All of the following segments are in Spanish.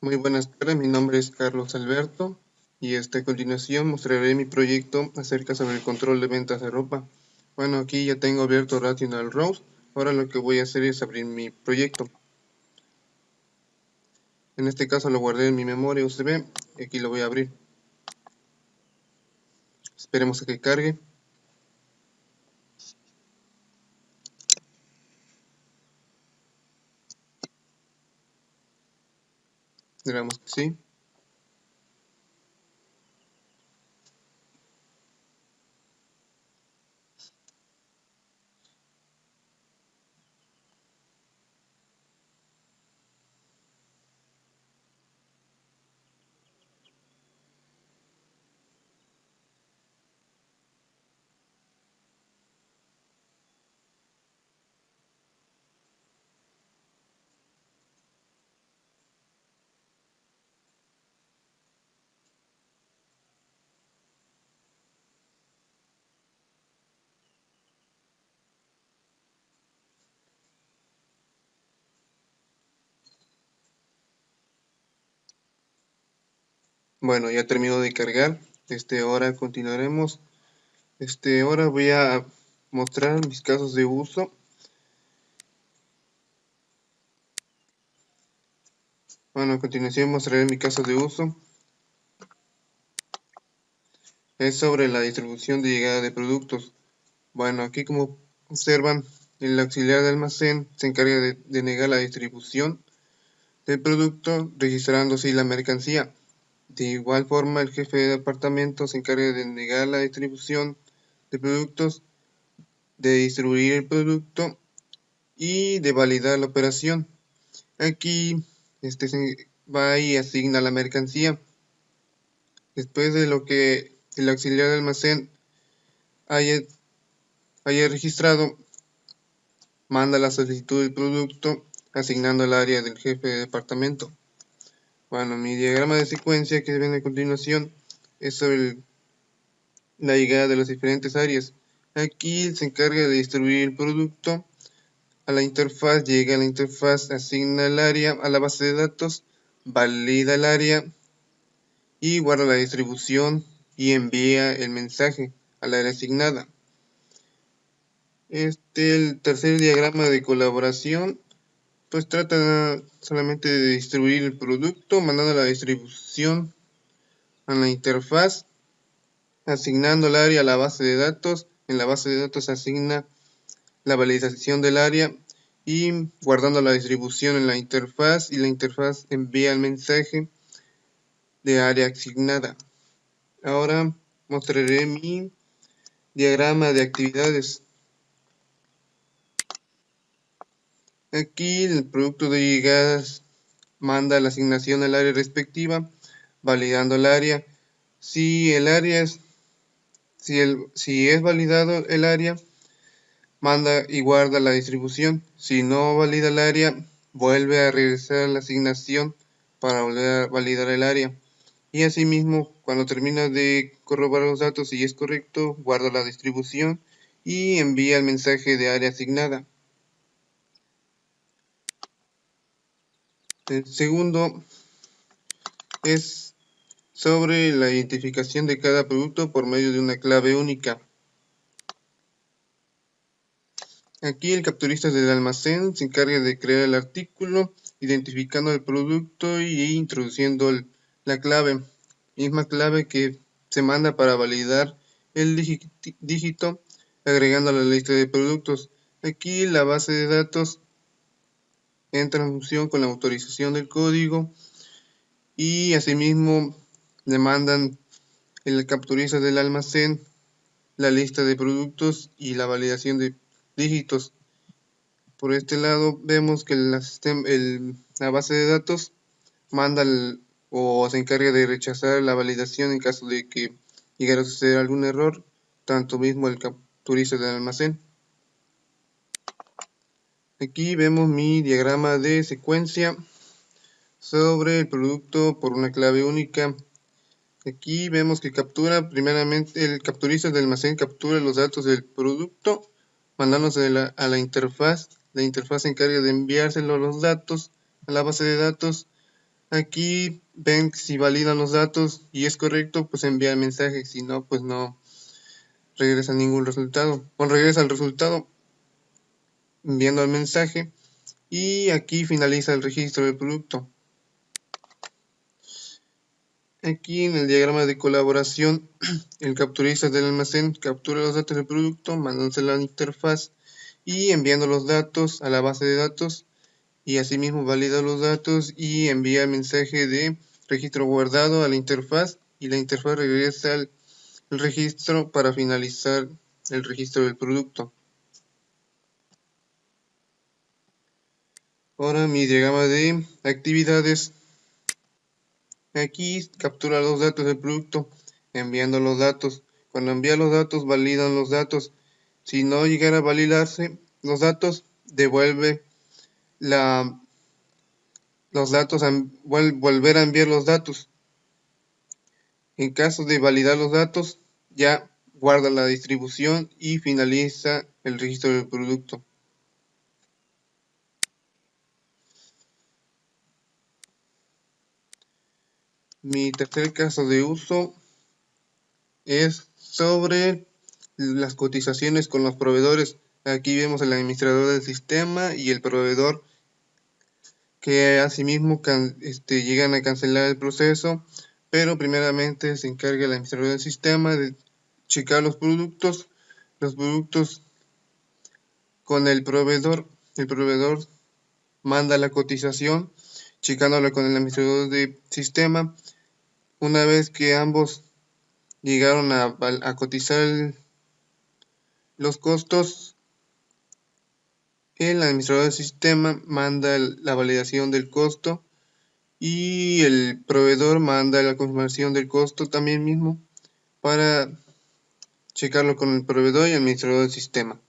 Muy buenas tardes, mi nombre es Carlos Alberto y a continuación mostraré mi proyecto acerca sobre el control de ventas de ropa. Bueno, aquí ya tengo abierto Rational Rose. Ahora lo que voy a hacer es abrir mi proyecto. En este caso lo guardé en mi memoria USB y aquí lo voy a abrir. Esperemos a que cargue. Digamos que sí. Bueno, ya terminó de cargar. Ahora continuaremos. Ahora voy a mostrar mis casos de uso. Bueno, a continuación mostraré mi caso de uso. Es sobre la distribución de llegada de productos. Bueno, aquí como observan, el auxiliar de almacén se encarga de negar la distribución del producto, registrando así la mercancía. De igual forma, el jefe de departamento se encarga de negar la distribución de productos, de distribuir el producto y de validar la operación. Aquí se va y asigna la mercancía. Después de lo que el auxiliar de almacén haya registrado, manda la solicitud del producto asignando el área del jefe de departamento. Bueno, mi diagrama de secuencia que viene a continuación es sobre la llegada de las diferentes áreas. Aquí se encarga de distribuir el producto a la interfaz, llega a la interfaz, asigna el área a la base de datos, valida el área y guarda la distribución y envía el mensaje al área asignada. El tercer diagrama de colaboración pues trata solamente de distribuir el producto, mandando la distribución a la interfaz, asignando el área a la base de datos. En la base de datos se asigna la validación del área y guardando la distribución en la interfaz, y la interfaz envía el mensaje de área asignada. Ahora mostraré mi diagrama de actividades. Aquí el producto de llegadas manda la asignación al área respectiva, validando el área. Si es validado el área, manda y guarda la distribución. Si no valida el área, vuelve a regresar la asignación para volver a validar el área. Y asimismo, cuando termina de corroborar los datos y es correcto, guarda la distribución y envía el mensaje de área asignada. El segundo es sobre la identificación de cada producto por medio de una clave única. Aquí el capturista del almacén se encarga de crear el artículo, identificando el producto y introduciendo la clave, misma clave que se manda para validar el dígito, agregando a la lista de productos. Aquí la base de datos entra en función con la autorización del código y asimismo le mandan el capturista del almacén la lista de productos y la validación de dígitos. Por este lado vemos que la base de datos manda o se encarga de rechazar la validación en caso de que llegara a suceder algún error, tanto mismo el capturista del almacén. Aquí vemos mi diagrama de secuencia sobre el producto por una clave única. Aquí vemos que primeramente el capturista del almacén captura los datos del producto, mandándose a la interfaz. La interfaz se encarga de enviárselo los datos a la base de datos Aquí ven si validan los datos y es correcto, pues envía el mensaje, si no, pues no regresa ningún resultado. O regresa el resultado enviando el mensaje y aquí finaliza el registro del producto. Aquí en el diagrama de colaboración, el capturista del almacén captura los datos del producto, mandándose a la interfaz y enviando los datos a la base de datos y asimismo valida los datos y envía el mensaje de registro guardado a la interfaz y la interfaz regresa el registro para finalizar el registro del producto. Ahora mi diagrama de actividades. Aquí captura los datos del producto enviando los datos. Cuando envía los datos validan los datos. Si no llegara a validarse los datos, devuelve los datos, volver a enviar los datos. En caso de validar los datos, ya guarda la distribución y finaliza el registro del producto. Mi tercer caso de uso es sobre las cotizaciones con los proveedores. Aquí vemos el administrador del sistema y el proveedor que asimismo llegan a cancelar el proceso, pero primeramente se encarga el administrador del sistema de checar los productos con el proveedor manda la cotización, checándola con el administrador de sistema. Una vez que ambos llegaron a cotizar los costos, el administrador del sistema manda la validación del costo y el proveedor manda la confirmación del costo también mismo para checarlo con el proveedor y el administrador del sistema.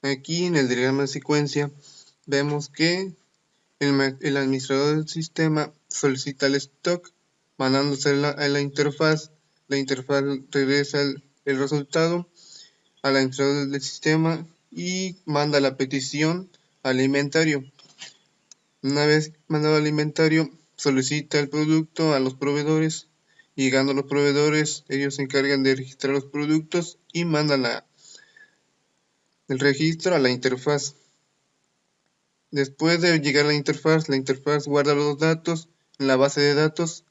Aquí en el diagrama de secuencia vemos que el administrador del sistema solicita el stock mandándose a la interfaz regresa el resultado al administrador del sistema y manda la petición al inventario. Una vez mandado al inventario, solicita el producto a los proveedores. Llegando a los proveedores, ellos se encargan de registrar los productos y mandan el registro a la interfaz. Después de llegar a la interfaz guarda los datos en la base de datos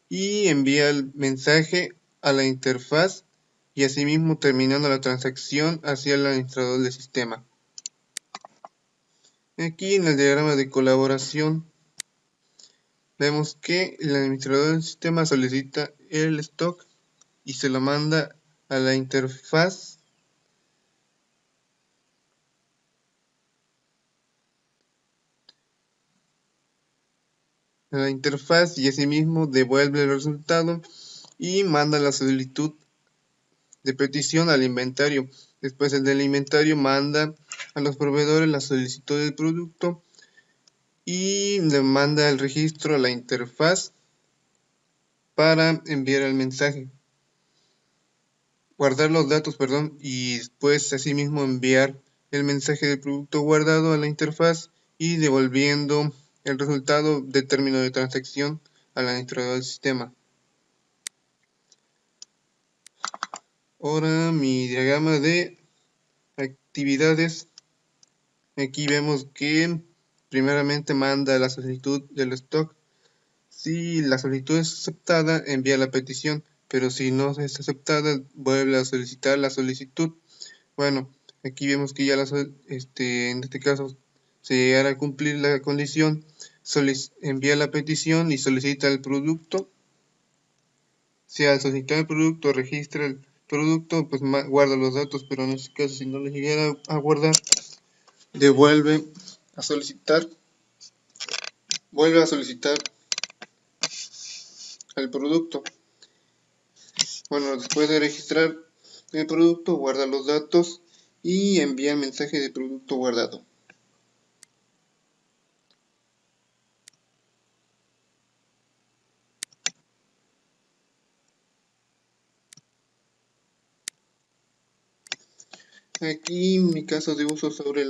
y envía el mensaje a la interfaz y asimismo terminando la transacción hacia el administrador del sistema. Aquí en el diagrama de colaboración vemos que el administrador del sistema solicita el stock y se lo manda a la interfaz y asimismo devuelve el resultado y manda la solicitud de petición al inventario. Después el del inventario manda a los proveedores la solicitud del producto y le manda el registro a la interfaz para enviar el mensaje. Guardar los datos, y después asimismo enviar el mensaje del producto guardado a la interfaz y devolviendo el resultado de término de transacción al administrador del sistema. Ahora mi diagrama de actividades. Aquí vemos que primeramente manda la solicitud del stock. Si la solicitud es aceptada, envía la petición, pero si no es aceptada, vuelve a solicitar la solicitud. Bueno, aquí vemos que ya en este caso se llegará a cumplir la condición, envía la petición y solicita el producto. Si al solicitar el producto registra el producto, pues guarda los datos, pero en este caso si no le llegara a guardar, vuelve a solicitar el producto. Bueno, después de registrar el producto, guarda los datos y envía el mensaje de producto guardado. Aquí mi caso de uso sobre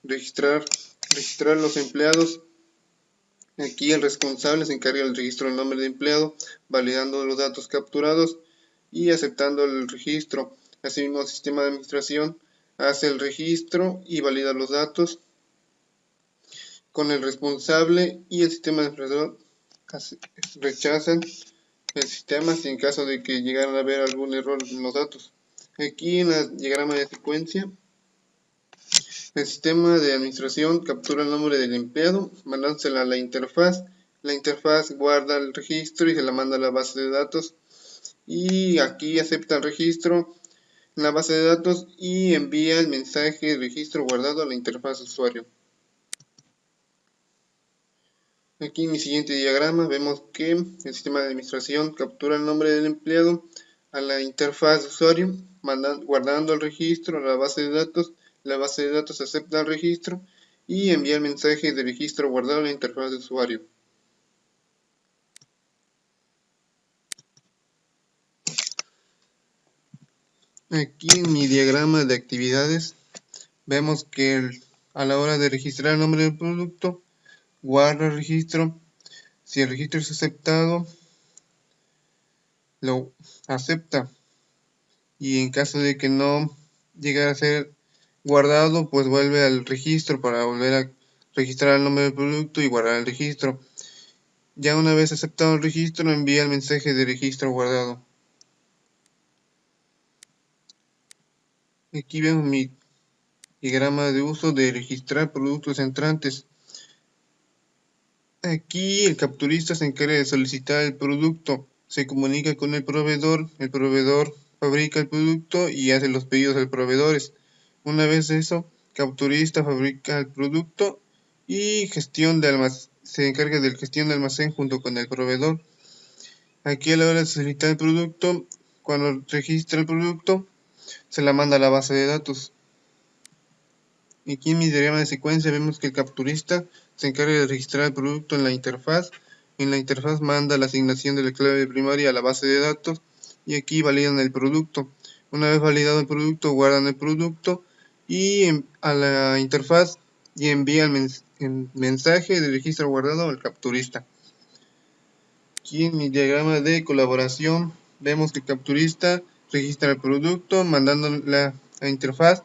registrar los empleados. Aquí el responsable se encarga del registro del nombre de empleado, validando los datos capturados y aceptando el registro. Asimismo, el sistema de administración hace el registro y valida los datos con el responsable, y el sistema de administrador rechazan el sistema si en caso de que llegara a haber algún error en los datos. Aquí en el diagrama de secuencia, el sistema de administración captura el nombre del empleado, mandándosela a la interfaz. La interfaz guarda el registro y se la manda a la base de datos. Y aquí acepta el registro en la base de datos y envía el mensaje de registro guardado a la interfaz de usuario. Aquí en mi siguiente diagrama vemos que el sistema de administración captura el nombre del empleado a la interfaz de usuario, guardando el registro a la base de datos. La base de datos acepta el registro y envía el mensaje de registro guardado a la interfaz de usuario. Aquí en mi diagrama de actividades vemos que a la hora de registrar el nombre del producto, guarda el registro. Si el registro es aceptado, lo acepta, y en caso de que no llegue a ser guardado, pues vuelve al registro para volver a registrar el nombre del producto y guardar el registro. Ya una vez aceptado el registro, envía el mensaje de registro guardado. Aquí vemos mi diagrama de uso de registrar productos entrantes. Aquí el capturista se encarga de solicitar el producto, se comunica con el proveedor fabrica el producto y hace los pedidos al proveedores. Una vez eso, capturista fabrica el producto y se encarga de la gestión de almacén junto con el proveedor. Aquí a la hora de solicitar el producto, cuando registra el producto, se la manda a la base de datos. Aquí en mi diagrama de secuencia vemos que el capturista se encarga de registrar el producto en la interfaz. En la interfaz manda la asignación de la clave primaria a la base de datos y aquí validan el producto. Una vez validado el producto, guardan el producto y a la interfaz y envían el mensaje de registro guardado al capturista. Aquí en mi diagrama de colaboración vemos que el capturista registra el producto mandando la interfaz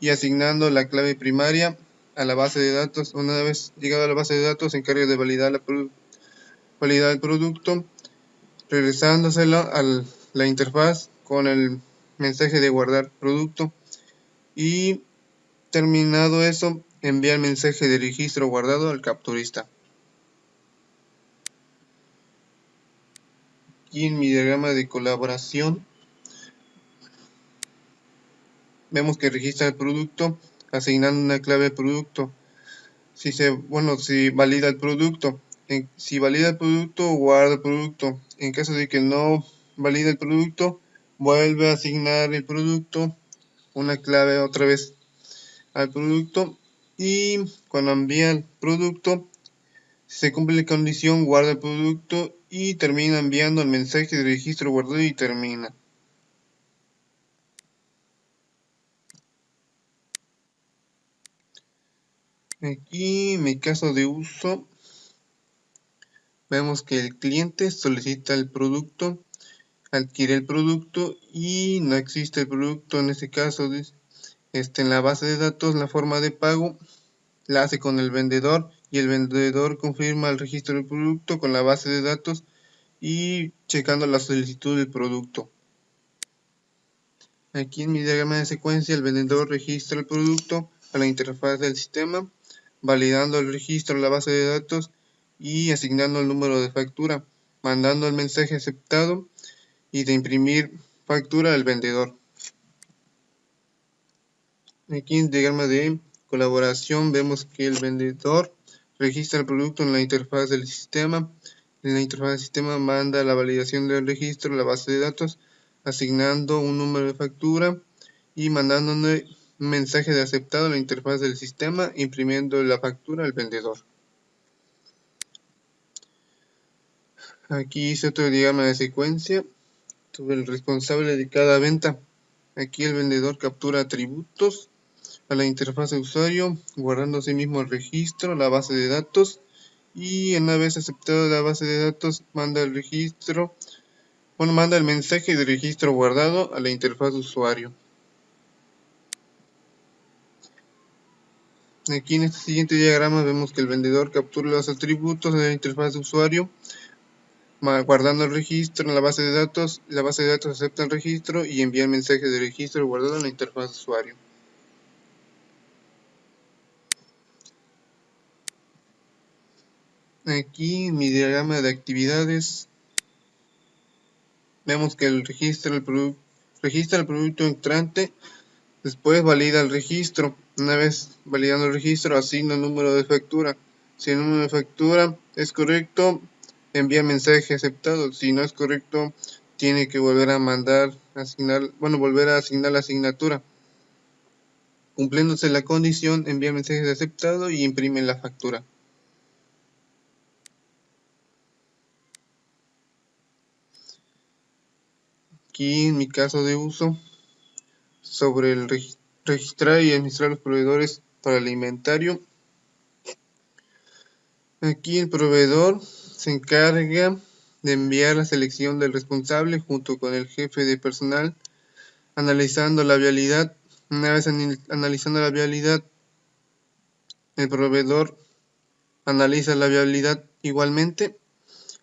y asignando la clave primaria a la base de datos. Una vez llegado a la base de datos, se encarga de validar el producto, regresándoselo a la interfaz con el mensaje de guardar producto, y terminado eso, envía el mensaje de registro guardado al capturista. Aquí en mi diagrama de colaboración vemos que registra el producto asignando una clave al producto. Si valida el producto. Si valida el producto, guarda el producto. En caso de que no valida el producto, vuelve a asignar el producto, una clave otra vez al producto, y cuando envía el producto, si se cumple la condición, guarda el producto y termina enviando el mensaje de registro guardado y termina. Aquí en mi caso de uso vemos que el cliente solicita el producto, adquiere el producto y no existe el producto. En este caso, en la base de datos, la forma de pago la hace con el vendedor y el vendedor confirma el registro del producto con la base de datos y checando la solicitud del producto. Aquí en mi diagrama de secuencia, el vendedor registra el producto a la interfaz del sistema, validando el registro en la base de datos y asignando el número de factura, mandando el mensaje aceptado y de imprimir factura al vendedor. Aquí en el diagrama de colaboración vemos que el vendedor registra el producto en la interfaz del sistema. En la interfaz del sistema manda la validación del registro a la base de datos, asignando un número de factura y mandando un mensaje de aceptado a la interfaz del sistema, imprimiendo la factura al vendedor. Aquí hice otro diagrama de secuencia sobre el responsable de cada venta. Aquí el vendedor captura atributos, a la interfaz de usuario, guardando asimismo el registro, la base de datos, y una vez aceptado la base de datos, manda el mensaje de registro guardado a la interfaz de usuario. Aquí en este siguiente diagrama vemos que el vendedor captura los atributos de la interfaz de usuario, guardando el registro en la base de datos acepta el registro y envía el mensaje de registro guardado en la interfaz de usuario. Aquí en mi diagrama de actividades vemos que registra el producto entrante, después valida el registro. Una vez validando el registro, asigna el número de factura. Si el número de factura es correcto, envía mensaje aceptado. Si no es correcto, tiene que volver a volver a asignar la asignatura. Cumpliéndose la condición, envía mensaje de aceptado y imprime la factura. Aquí en mi caso de uso, sobre el registrar y administrar los proveedores para el inventario. Aquí el proveedor se encarga de enviar la selección del responsable junto con el jefe de personal, analizando la vialidad. Una vez analizando la vialidad, el proveedor analiza la vialidad igualmente,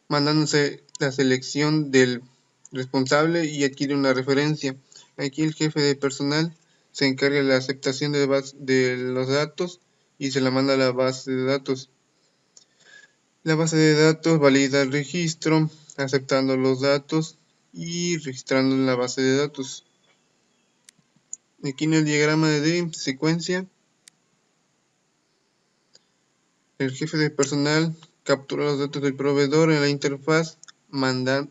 mandándose la selección del responsable y adquiere una referencia. Aquí el jefe de personal se encarga de la aceptación de los datos y se la manda a la base de datos. La base de datos valida el registro, aceptando los datos y registrando en la base de datos. Aquí en el diagrama de secuencia, el jefe de personal captura los datos del proveedor en la interfaz,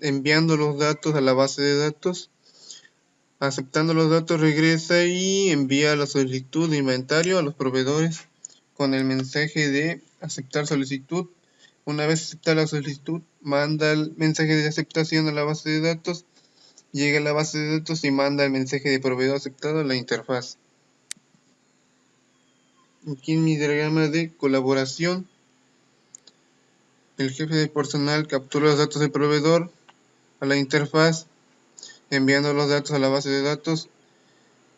enviando los datos a la base de datos. Aceptando los datos, regresa y envía la solicitud de inventario a los proveedores con el mensaje de aceptar solicitud. Una vez aceptada la solicitud, manda el mensaje de aceptación a la base de datos, llega a la base de datos y manda el mensaje de proveedor aceptado a la interfaz. Aquí en mi diagrama de colaboración, el jefe de personal captura los datos del proveedor a la interfaz, enviando los datos a la base de datos,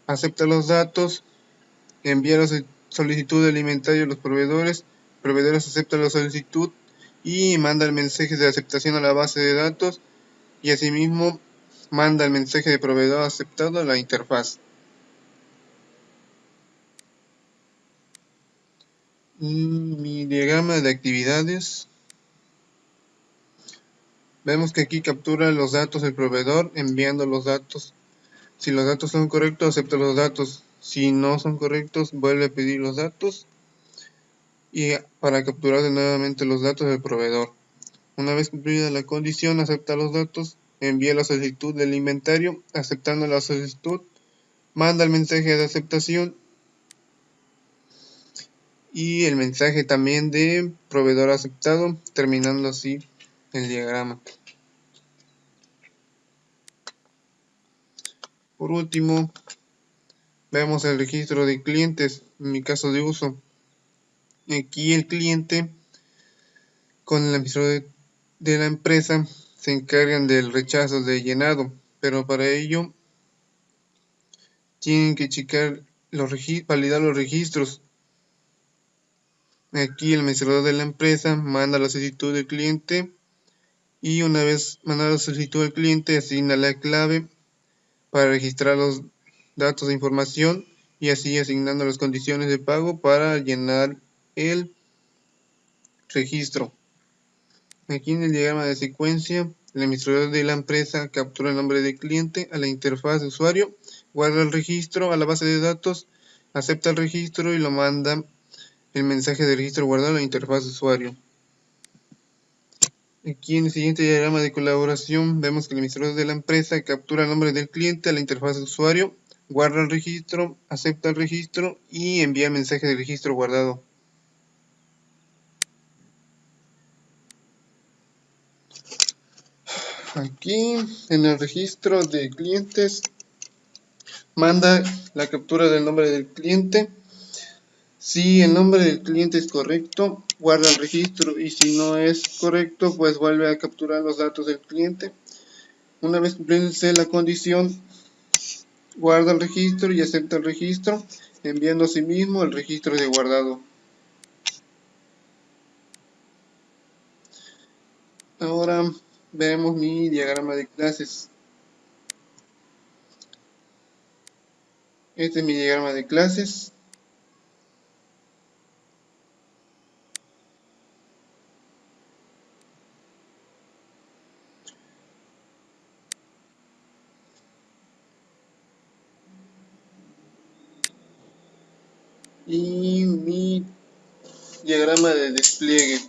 acepta los datos, envía la solicitud de inventario a los proveedores acepta la solicitud y manda el mensaje de aceptación a la base de datos y asimismo manda el mensaje de proveedor aceptado a la interfaz. Mi diagrama de actividades, vemos que aquí captura los datos del proveedor enviando los datos. Si los datos son correctos, acepta los datos. Si no son correctos, vuelve a pedir los datos y para capturar nuevamente los datos del proveedor. Una vez cumplida la condición, acepta los datos, envía la solicitud del inventario, aceptando la solicitud, manda el mensaje de aceptación y el mensaje también de proveedor aceptado, terminando así el diagrama. Por último, vemos el registro de clientes, en mi caso de uso. Aquí el cliente con el administrador de la empresa se encargan del rechazo de llenado, pero para ello tienen que checar validar los registros. Aquí el administrador de la empresa manda la solicitud del cliente y una vez mandada la solicitud del cliente asigna la clave para registrar los datos de información y así asignando las condiciones de pago para llenar el registro. Aquí en el diagrama de secuencia, el administrador de la empresa captura el nombre del cliente a la interfaz de usuario, guarda el registro a la base de datos, acepta el registro y lo manda el mensaje de registro guardado a la interfaz de usuario. Aquí en el siguiente diagrama de colaboración vemos que el administrador de la empresa captura el nombre del cliente a la interfaz de usuario, guarda el registro, acepta el registro y envía el mensaje de registro guardado. Aquí en el registro de clientes manda la captura del nombre del cliente Si el nombre del cliente es correcto, guarda el registro, y si no es correcto, pues vuelve a capturar los datos del cliente. Una vez cumplirse la condición, guarda el registro y acepta el registro, enviando a sí mismo el registro de guardado. Ahora veremos mi diagrama de clases. Este es mi diagrama de clases. Y mi diagrama de despliegue.